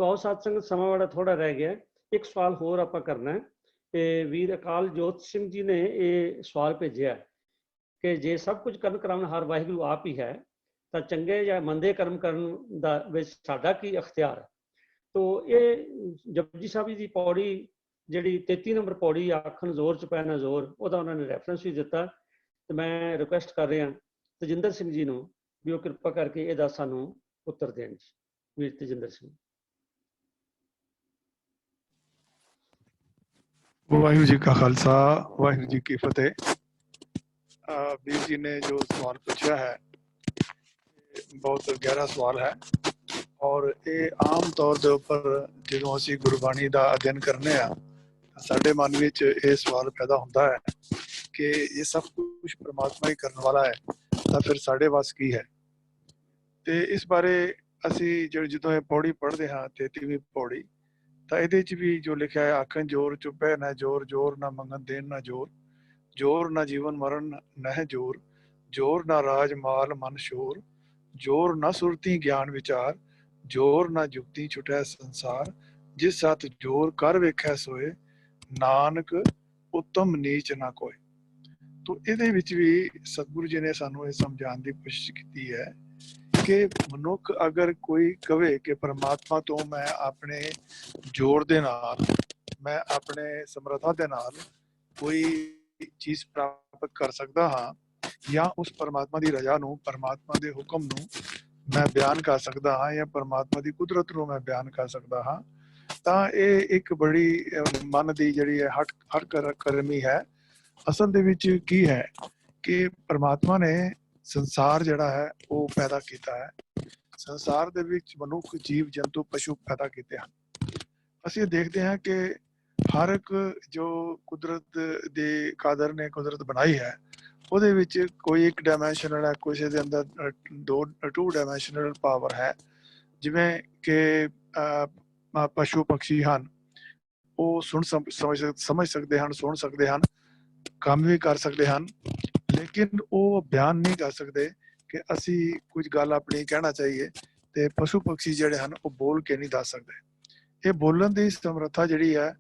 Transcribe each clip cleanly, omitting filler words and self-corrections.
तो आओ सत्संग समा वाला थोड़ा रह गया, एक सवाल होर आपां करना है। ते वीर अकाल जोत सिंह जी ने ये सवाल भेजिया कि जे सब कुछ कर्म कराउण हार वाहिगुरू आप ही है, तो चंगे या मंदे कर्म करन दा विच साडा की अख्तियार है। तो ये जपजी साहब जी की पौड़ी जी 33 नंबर पौड़ी आखन जोर च पैना जोर, ਉਹਦਾ उन्होंने रैफरेंस भी दिता। तो मैं रिक्वेस्ट कर रहा तजिंदर सिंह जी ਨੂੰ भी वो कृपा करके ਇਹਦਾ ਸਾਨੂੰ उत्तर देण जी। वीर तजिंदर सिंह। वाहिगुरू जी का खालसा, वाहिगुरू जी की फतेह। वीर जी ने जो सवाल पूछा है बहुत गहरा सवाल है और ये आम तौर के उपर जो असी गुरबाणी का अध्ययन करने साडे मन में ये सवाल पैदा होता है कि ये सब कुछ परमात्मा ही करने वाला है, तो फिर साडे वस की है। तो इस बारे असी जो ये पौड़ी पढ़ते हाँ 33वीं पौड़ी, तो ये भी जो लिखा है आखन जोर चुपे न जोर, जोर ना मंगन देन ना जोर, जोर ना जीवन मरण न जोर, जोर ना राज माल मन शोर, जोर ना सुरती ज्ञान विचार, जोर ना जुगती छुटै संसार, जिस सत जोर कर वेखै सोए, नानक उत्तम नीच ना कोई। तो ਇਹਦੇ ਵਿੱਚ ਵੀ ਸਤਿਗੁਰੂ ਜੀ ਨੇ ਸਾਨੂੰ ਇਹ ਸਮਝਾਉਣ ਦੀ ਕੋਸ਼ਿਸ਼ ਕੀਤੀ ਹੈ ਕਿ ਮਨੁੱਖ ਅਗਰ ਕੋਈ ਕਵੇ ਕਿ ਪਰਮਾਤਮਾ ਤੋਂ ਮੈਂ ਆਪਣੇ ਜੋਰ ਦੇ ਨਾਲ, ਮੈਂ ਆਪਣੇ ਸਮਰੱਥਾ ਦੇ ਨਾਲ ਕੋਈ ਚੀਜ਼ ਪ੍ਰਾਪਤ ਕਰ ਸਕਦਾ ਹਾਂ ਜਾਂ ਉਸ ਪਰਮਾਤਮਾ ਦੀ ਰਜ਼ਾ ਨੂੰ, ਪਰਮਾਤਮਾ ਦੇ ਹੁਕਮ ਨੂੰ ਮੈਂ ਬਿਆਨ ਕਰ ਸਕਦਾ ਹਾਂ ਜਾਂ ਪਰਮਾਤਮਾ ਦੀ ਕੁਦਰਤ ਨੂੰ ਮੈਂ ਬਿਆਨ ਕਰ ਸਕਦਾ ਹਾਂ, ਤਾਂ ਇਹ ਇੱਕ ਬੜੀ ਮਨ ਦੀ ਜਿਹੜੀ ਹੈ ਹਟ ਕਰਮੀ ਹੈ। ਅਸਲ ਦੇ ਵਿੱਚ ਕੀ ਹੈ ਕਿ ਪਰਮਾਤਮਾ ਨੇ ਸੰਸਾਰ ਜਿਹੜਾ ਹੈ ਉਹ ਪੈਦਾ ਕੀਤਾ ਹੈ। ਸੰਸਾਰ ਦੇ ਵਿੱਚ ਮਨੁੱਖ, ਜੀਵ ਜੰਤੂ, ਪਸ਼ੂ ਪੈਦਾ ਕੀਤੇ ਹਨ। ਅਸੀਂ ਦੇਖਦੇ ਹਾਂ ਕਿ ਹਰ ਇੱਕ ਜੋ ਕੁਦਰਤ ਦੇ ਕਾਦਰ ਨੇ ਕੁਦਰਤ ਬਣਾਈ ਹੈ ਉਹਦੇ ਵਿੱਚ ਕੋਈ ਇੱਕ ਡਾਇਮੈਂਸ਼ਨਲ ਹੈ, ਕਿਸੇ ਦੇ ਅੰਦਰ 2 ਡਾਇਮੈਂਸ਼ਨਲ ਪਾਵਰ ਹੈ। ਜਿਵੇਂ ਕਿ ਪਸ਼ੂ ਪਕਸ਼ੀ ਹਨ, ਉਹ ਸਮਝ ਸਕਦੇ ਹਨ, ਸੁਣ ਸਕਦੇ ਹਨ, ਕੰਮ ਵੀ ਕਰ ਸਕਦੇ ਹਨ, ਲੇਕਿਨ ਉਹ ਬਿਆਨ ਨਹੀਂ ਕਰ ਸਕਦੇ ਕਿ ਅਸੀਂ ਕੁਝ ਗੱਲ ਆਪਣੀ ਕਹਿਣਾ ਚਾਹੀਏ। ਤੇ ਪਸ਼ੂ ਪਕਸ਼ੀ ਜਿਹੜੇ ਹਨ ਉਹ ਬੋਲ ਕੇ ਨਹੀਂ ਦੱਸ ਸਕਦੇ। ਇਹ ਬੋਲਣ ਦੀ ਸਮਰੱਥਾ ਜਿਹੜੀ ਹੈ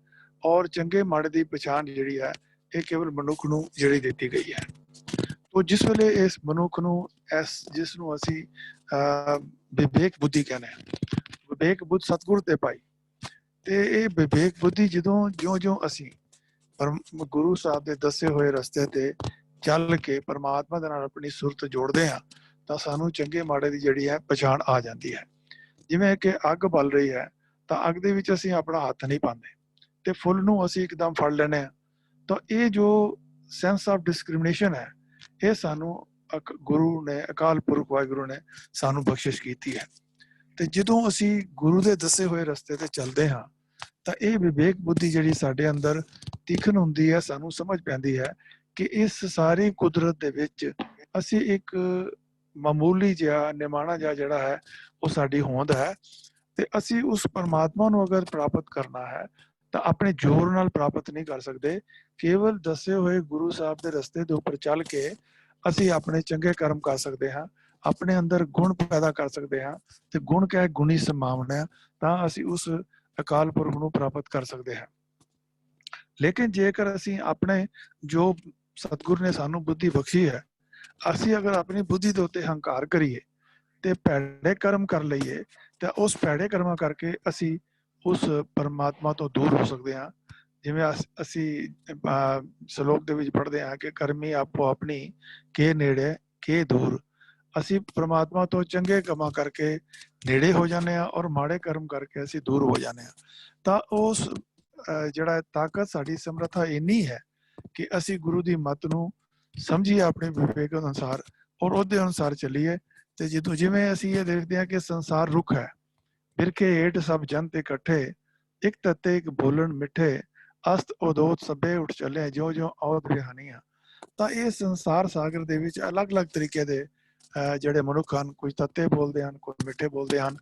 ਔਰ ਚੰਗੇ ਮਾੜੇ ਦੀ ਪਛਾਣ ਜਿਹੜੀ ਹੈ ਇਹ ਕੇਵਲ ਮਨੁੱਖ ਨੂੰ ਜਿਹੜੀ ਦਿੱਤੀ ਗਈ ਹੈ। ਤੋ ਜਿਸ ਵੇਲੇ ਇਸ ਮਨੁੱਖ ਨੂੰ ਜਿਸ ਨੂੰ ਅਸੀਂ ਵਿਵੇਕ ਬੁੱਧੀ ਕਹਿੰਦੇ ਹਾਂ, ਵਿਵੇਕ ਬੁੱਧ ਸਤਿਗੁਰ ਤੇ ਪਾਈ, ਤੇ ਇਹ ਵਿਵੇਕ ਬੁੱਧੀ ਜਦੋਂ ਜਿਉਂ ਅਸੀਂ ਗੁਰੂ ਸਾਹਿਬ ਦੇ ਦੱਸੇ ਹੋਏ ਰਸਤੇ ਤੇ ਚੱਲ ਕੇ ਪਰਮਾਤਮਾ ਦੇ ਨਾਲ ਆਪਣੀ ਸੁਰਤ ਜੋੜਦੇ ਹਾਂ ਤਾਂ ਸਾਨੂੰ ਚੰਗੇ ਮਾੜੇ ਦੀ ਜਿਹੜੀ ਹੈ ਪਛਾਣ ਆ ਜਾਂਦੀ ਹੈ। ਜਿਵੇਂ ਕਿ ਅੱਗ ਬਲ ਰਹੀ ਹੈ ਤਾਂ ਅੱਗ ਦੇ ਵਿੱਚ ਅਸੀਂ ਆਪਣਾ ਹੱਥ ਨਹੀਂ ਪਾਉਂਦੇ ਤੇ ਫੁੱਲ ਨੂੰ ਅਸੀਂ ਇੱਕਦਮ ਫੜ ਲੈਂਦੇ ਹਾਂ। ਤਾਂ ਇਹ ਜੋ ਸੈਂਸ ਆਫ ਡਿਸਕ੍ਰਿਮੀਨੇਸ਼ਨ ਹੈ ਇਹ ਸਾਨੂੰ ਗੁਰੂ ਨੇ, ਅਕਾਲ ਪੁਰਖ ਵਾਹਿਗੁਰੂ ਨੇ ਸਾਨੂੰ ਬਖਸ਼ਿਸ਼ ਕੀਤੀ ਹੈ। ਤੇ ਜਦੋਂ ਅਸੀਂ ਗੁਰੂ ਦੇ ਦੱਸੇ ਹੋਏ ਰਸਤੇ ਤੇ ਚੱਲਦੇ ਹਾਂ ਤਾਂ ਇਹ ਵਿਵੇਕ ਬੁੱਧੀ ਜਿਹੜੀ ਸਾਡੇ ਅੰਦਰ ਤੀਖਣ ਹੁੰਦੀ ਹੈ, ਸਾਨੂੰ ਸਮਝ ਪੈਂਦੀ ਹੈ ਕਿ ਇਸ ਸਾਰੀ ਕੁਦਰਤ ਦੇ ਵਿੱਚ ਅਸੀਂ ਇੱਕ ਮਾਮੂਲੀ ਜਿਹਾ ਨਿਮਾਣਾ ਜਿਹਾ ਜਿਹੜਾ ਹੈ ਉਹ ਸਾਡੀ ਹੋਂਦ ਹੈ। ਤੇ ਅਸੀਂ ਉਸ ਪਰਮਾਤਮਾ ਨੂੰ ਅਗਰ ਪ੍ਰਾਪਤ ਕਰਨਾ ਹੈ ਤਾਂ ਆਪਣੇ ਜ਼ੋਰ ਨਾਲ ਪ੍ਰਾਪਤ ਨਹੀਂ ਕਰ ਸਕਦੇ। ਕੇਵਲ ਦੱਸੇ ਹੋਏ ਗੁਰੂ ਸਾਹਿਬ ਦੇ ਰਸਤੇ ਦੇ ਉੱਪਰ ਚੱਲ ਕੇ ਅਸੀਂ ਆਪਣੇ ਚੰਗੇ ਕਰਮ ਕਰ ਸਕਦੇ ਹਾਂ, ਆਪਣੇ ਅੰਦਰ ਗੁਣ ਪੈਦਾ ਕਰ ਸਕਦੇ ਹਾਂ। ਤੇ ਗੁਣ ਕਿਆ ਹੈ? ਗੁਣੀ ਸਮਾਵਨਾ, ਤਾਂ ਅਸੀਂ ਉਸ ਅਕਾਲ ਪੁਰਖ ਨੂੰ ਪ੍ਰਾਪਤ ਕਰ ਸਕਦੇ ਹਾਂ। ਲੇਕਿਨ ਜੇਕਰ ਅਸੀਂ ਆਪਣੇ ਜੋ ਸਤਿਗੁਰ ਨੇ ਸਾਨੂੰ ਬੁੱਧੀ ਬਖਸ਼ੀ ਹੈ, ਅਸੀਂ ਅਗਰ ਆਪਣੀ ਬੁੱਧੀ ਦੇ ਉੱਤੇ ਹੰਕਾਰ ਕਰੀਏ ਤੇ ਭੈੜੇ ਕਰਮ ਕਰ ਲਈਏ ਤਾਂ ਉਸ ਭੈੜੇ ਕਰਮਾਂ ਕਰਕੇ ਅਸੀਂ ਉਸ ਪਰਮਾਤਮਾ ਤੋਂ ਦੂਰ ਹੋ ਸਕਦੇ ਹਾਂ। ਜਿਵੇਂ ਅਸੀਂ ਸ਼ਲੋਕ ਦੇ ਵਿੱਚ ਪੜ੍ਹਦੇ ਹਾਂ ਕਿ ਕਰਮੀ ਆਪੋ ਆਪਣੀ ਕੇ ਨੇੜੇ ਕੇ ਦੂਰ। ਅਸੀਂ ਪਰਮਾਤਮਾ ਤੋਂ ਚੰਗੇ ਕੰਮਾਂ ਕਰਕੇ ਨੇੜੇ ਹੋ ਜਾਂਦੇ ਹਾਂ ਔਰ ਮਾੜੇ ਕਰਮ ਕਰਕੇ ਅਸੀਂ ਦੂਰ ਹੋ ਜਾਂਦੇ ਹਾਂ। ਤਾਂ ਉਸ ਜਿਹੜਾ ਤਾਕਤ ਸਾਡੀ ਸਮਰੱਥਾ ਇੰਨੀ ਹੈ ਕਿ ਅਸੀਂ ਗੁਰੂ ਦੀ ਮੱਤ ਨੂੰ ਸਮਝੀਏ ਆਪਣੇ ਵਿਵੇਕ ਅਨੁਸਾਰ ਔਰ ਉਹਦੇ ਅਨੁਸਾਰ ਚੱਲੀਏ। ਤੇ ਜਦੋਂ ਜਿਵੇਂ ਅਸੀਂ ਇਹ ਦੇਖਦੇ ਹਾਂ ਕਿ ਸੰਸਾਰ ਰੁੱਖ ਹੈ, ਬਿਰਖੇ ਹੇਠ ਸਭ ਜੰਤ ਇਕੱਠੇ, ਇੱਕ ਤੱਤੇ ਇੱਕ ਬੋਲਣ ਮਿੱਠੇ, ਅਸਤ ਉਦੋਤ ਸਭੇ ਉੱਠ ਚੱਲੇ ਜਿਉਂ ਜਿਉਂ ਔਧ ਬਿਹਾਨੀਆਂ। ਤਾਂ ਇਹ ਸੰਸਾਰ ਸਾਗਰ ਦੇ ਵਿੱਚ ਅਲੱਗ-ਅਲੱਗ ਤਰੀਕੇ ਦੇ ਜਿਹੜੇ ਮਨੁੱਖ ਹਨ, ਕੁਝ ਤੱਤੇ ਬੋਲਦੇ ਹਨ, ਕੁਝ ਮਿੱਠੇ ਬੋਲਦੇ ਹਨ।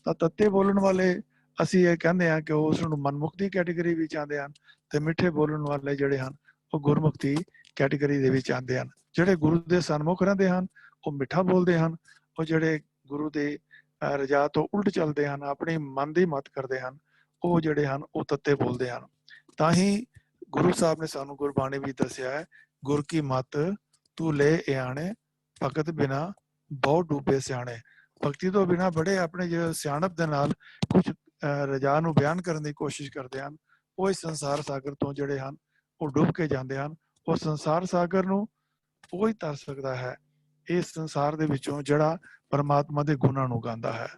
ਤਾਂ ਤੱਤੇ ਬੋਲਣ ਵਾਲੇ ਅਸੀਂ ਇਹ ਕਹਿੰਦੇ ਹਾਂ ਕਿ ਉਸ ਨੂੰ ਮਨਮੁਖ ਦੀ ਕੈਟੇਗਰੀ ਵਿੱਚ ਆਉਂਦੇ ਹਨ, ਤੇ ਮਿੱਠੇ ਬੋਲਣ ਵਾਲੇ ਜਿਹੜੇ ਹਨ ਉਹ ਗੁਰਮੁਖ ਦੀ ਕੈਟੇਗਰੀ ਦੇ ਵਿੱਚ ਆਉਂਦੇ ਹਨ। ਜਿਹੜੇ ਗੁਰੂ ਦੇ ਸਨਮੁਖ ਰਹਿੰਦੇ ਹਨ ਉਹ ਮਿੱਠਾ ਬੋਲਦੇ ਹਨ, ਉਹ ਜਿਹੜੇ ਗੁਰੂ ਦੇ ਰਜਾ ਤੋਂ ਉਲਟ ਚੱਲਦੇ ਹਨ, ਆਪਣੀ ਮਨ ਦੀ ਮਤ ਕਰਦੇ ਹਨ, ਉਹ ਜਿਹੜੇ ਹਨ ਉਹ ਤੱਤੇ ਬੋਲਦੇ ਹਨ। ਤਾਂ ਹੀ ਗੁਰੂ ਸਾਹਿਬ ਨੇ ਸਾਨੂੰ ਗੁਰਬਾਣੀ ਵੀ ਦੱਸਿਆ ਹੈ, ਗੁਰ ਕੀ ਮਤ ਤੂੰ ਲੈ ਇਆਣੇ, ਭਗਤ ਬਿਨਾ ਬਹੁ ਡੂਬੇ ਸਿਆਣੇ। ਭਗਤੀ ਤੋਂ ਬਿਨਾ ਬੜੇ ਆਪਣੇ ਜੋ ਸਿਆਣਪ ਦੇ ਨਾਲ ਕੁਝ ਰਜਾ ਨੂੰ ਬਿਆਨ ਕਰਨ ਦੀ ਕੋਸ਼ਿਸ਼ ਕਰਦੇ ਹਨ, ਉਹ ਇਸ ਸੰਸਾਰ ਸਾਗਰ ਤੋਂ ਜਿਹੜੇ ਹਨ ਉਹ ਡੁੱਬ ਕੇ ਜਾਂਦੇ ਹਨ। ਉਹ ਸੰਸਾਰ ਸਾਗਰ ਨੂੰ ਉਹ ਹੀ ਤਰ ਸਕਦਾ ਹੈ ਇਸ ਸੰਸਾਰ ਦੇ ਵਿੱਚੋਂ ਜਿਹੜਾ ਪਰਮਾਤਮਾ ਦੇ ਗੁਣਾਂ ਨੂੰ ਗਾਉਂਦਾ ਹੈ।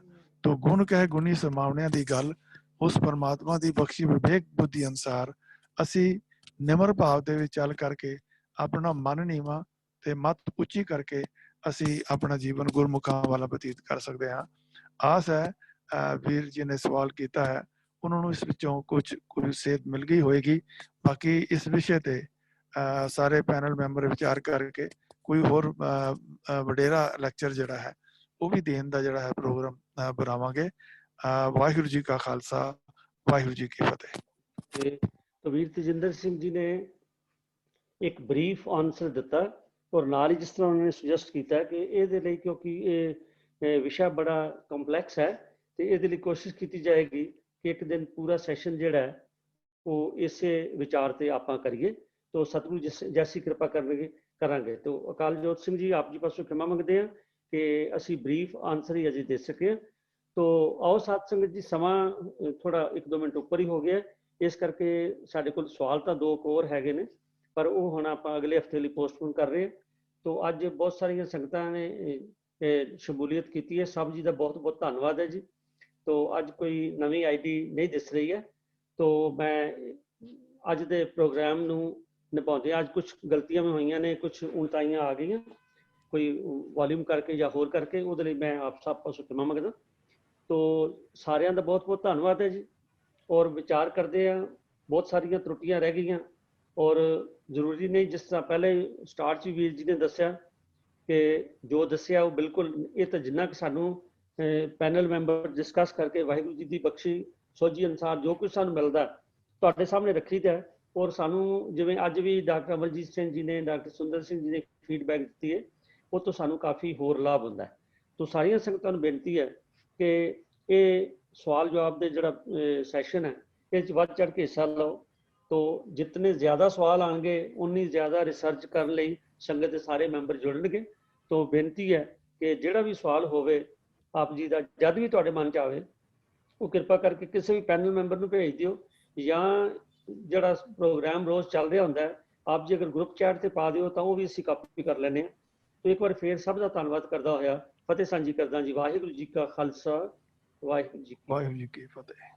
ਤੋ ਗੁਣ ਕਹਿ ਗੁਣੀ ਸਮਾਵਣਿਆਂ ਦੀ ਗੱਲ, ਉਸ ਪਰਮਾਤਮਾ ਦੀ ਬਖਸ਼ੀ ਵਿਵੇਕ ਬੁੱਧੀ ਅਨੁਸਾਰ ਅਸੀਂ ਨਿਮਰ ਭਾਵ ਦੇ ਵਿੱਚ ਚੱਲ ਕਰਕੇ ਆਪਣਾ ਮਨ ਨੀਵਾਂ ਤੇ ਮਤ ਉੱਚੀ ਕਰਕੇ ਅਸੀਂ ਆਪਣਾ ਜੀਵਨ ਗੁਰਮੁਖਾਂ ਵਾਲਾ ਬਤੀਤ ਕਰ ਸਕਦੇ ਹਾਂ। ਆਸ ਹੈ ਵੀਰ ਜੀ ਨੇ ਸਵਾਲ ਕੀਤਾ ਹੈ, ਉਹਨਾਂ ਨੂੰ ਇਸ ਵਿੱਚੋਂ ਕੁਝ ਸੇਧ ਮਿਲ ਗਈ ਹੋਏਗੀ। ਬਾਕੀ ਇਸ ਵਿਸ਼ੇ ਤੇ ਸਾਰੇ ਪੈਨਲ ਮੈਂਬਰ ਵਿਚਾਰ ਕਰਕੇ ਕੋਈ ਹੋਰ ਵਡੇਰਾ ਲੈਕਚਰ ਜਿਹੜਾ ਹੈ ਉਹ ਵੀ ਦੇਣ ਦਾ ਜਿਹੜਾ ਹੈ ਪ੍ਰੋਗਰਾਮ ਬਣਾਵਾਂਗੇ। ਵਾਹਿਗੁਰੂ ਜੀ ਕਾ ਖਾਲਸਾ, ਵਾਹਿਗੁਰੂ ਜੀ ਕੀ ਫਤਿਹ। ਵੀਰ ਤੇਜਿੰਦਰ ਸਿੰਘ ਜੀ ਨੇ ਇੱਕ ਬਰੀਫ ਆਨਸਰ ਦਿੱਤਾ, ਔਰ ਨਾਲ ਹੀ ਜਿਸ ਤਰ੍ਹਾਂ ਉਹਨਾਂ ਨੇ ਸੁਜੈਸਟ ਕੀਤਾ ਕਿ ਇਹਦੇ ਲਈ, ਕਿਉਂਕਿ ਇਹ ਵਿਸ਼ਾ ਬੜਾ ਕੰਪਲੈਕਸ ਹੈ, ਤੇ ਇਹਦੇ ਲਈ ਕੋਸ਼ਿਸ਼ ਕੀਤੀ ਜਾਏਗੀ ਕਿ ਇੱਕ ਦਿਨ ਪੂਰਾ ਸੈਸ਼ਨ ਜਿਹੜਾ ਹੈ ਉਹ ਇਸੇ ਵਿਚਾਰ ਤੇ ਆਪਾਂ ਕਰੀਏ। तो सतगुरु जैसी कृपा करांगे। तो अकाल जोत सिंह जी आप जी पासों क्षमा मंगते हैं कि असी ब्रीफ आंसर ही अजे दे सके। तो आओ साथ संगत जी, समा थोड़ा 1-2 मिनट उपर ही हो गया, इस करके साडे कोल सवाल तो 2 होर हैगे ने, पर वो हुण आपां अगले हफ्ते लई पोस्टपोन कर रहे हैं। तो अज बहुत सारिया संगतां ने शमूलीयत की है, सब जी का बहुत बहुत धन्नवाद है जी। तो अज कोई नवी आईडी नहीं दिस रही है, तो मैं अज दे प्रोग्राम नूं निभाते अज कुछ गलतियां भी हुई ने, कुछ उल्टाइयां आ गई, कोई वॉल्यूम करके या होर करके, उहदे लई मैं आप सब पासों क्षमा मंगदा। तो सारियां दा बहुत बहुत धन्नवाद है जी। और विचार करते हैं, बहुत सारिया त्रुटियां रह गई, और जरूरी नहीं, जिस तरह पहले स्टार्ट च वीर जी ने दस्या कि जो दस्या वो बिल्कुल, ये तो जिन्ना कि सानू पैनल मैंबर डिस्कस करके वाहिगुरू जी की बख्शी सोझी अनुसार जो कुछ सानू मिलता तुहाडे सामने रखी दा। और सानू जिवें अज भी डॉक्टर अमरजीत सिंह जी ने, डॉक्टर सुंदर सिंह जी ने फीडबैक दी है, वो तो सानू काफ़ी होर लाभ होंदा है। तो सारिया संगतां नूं बेनती है कि ये सवाल जवाब दे जिहड़ा सैशन है, इस वध चढ़ के हिस्सा लो। तो जितने ज़्यादा सवाल आएंगे उन्नी ज़्यादा रिसर्च करने लई संगत दे सारे मैंबर जुड़नगे। तो बेनती है कि जिहड़ा भी सवाल होवे आप जी का जद भी तुहाडे मन च आवे, वो कृपा करके किसी भी पैनल मैंबर नूं भेज दिओ, या जिहड़ा प्रोग्राम रोज़ चल रहा होंदा है आप जी अगर ग्रुप चैट से पा दिओ तो वो भी असीं कापी कर लैंदे हां। तो एक बार फिर सब का धन्नवाद करदा होया फतेह सांझी करदा जी। वाहिगुरू जी का खालसा, वाहिगुरू जी की फतेह।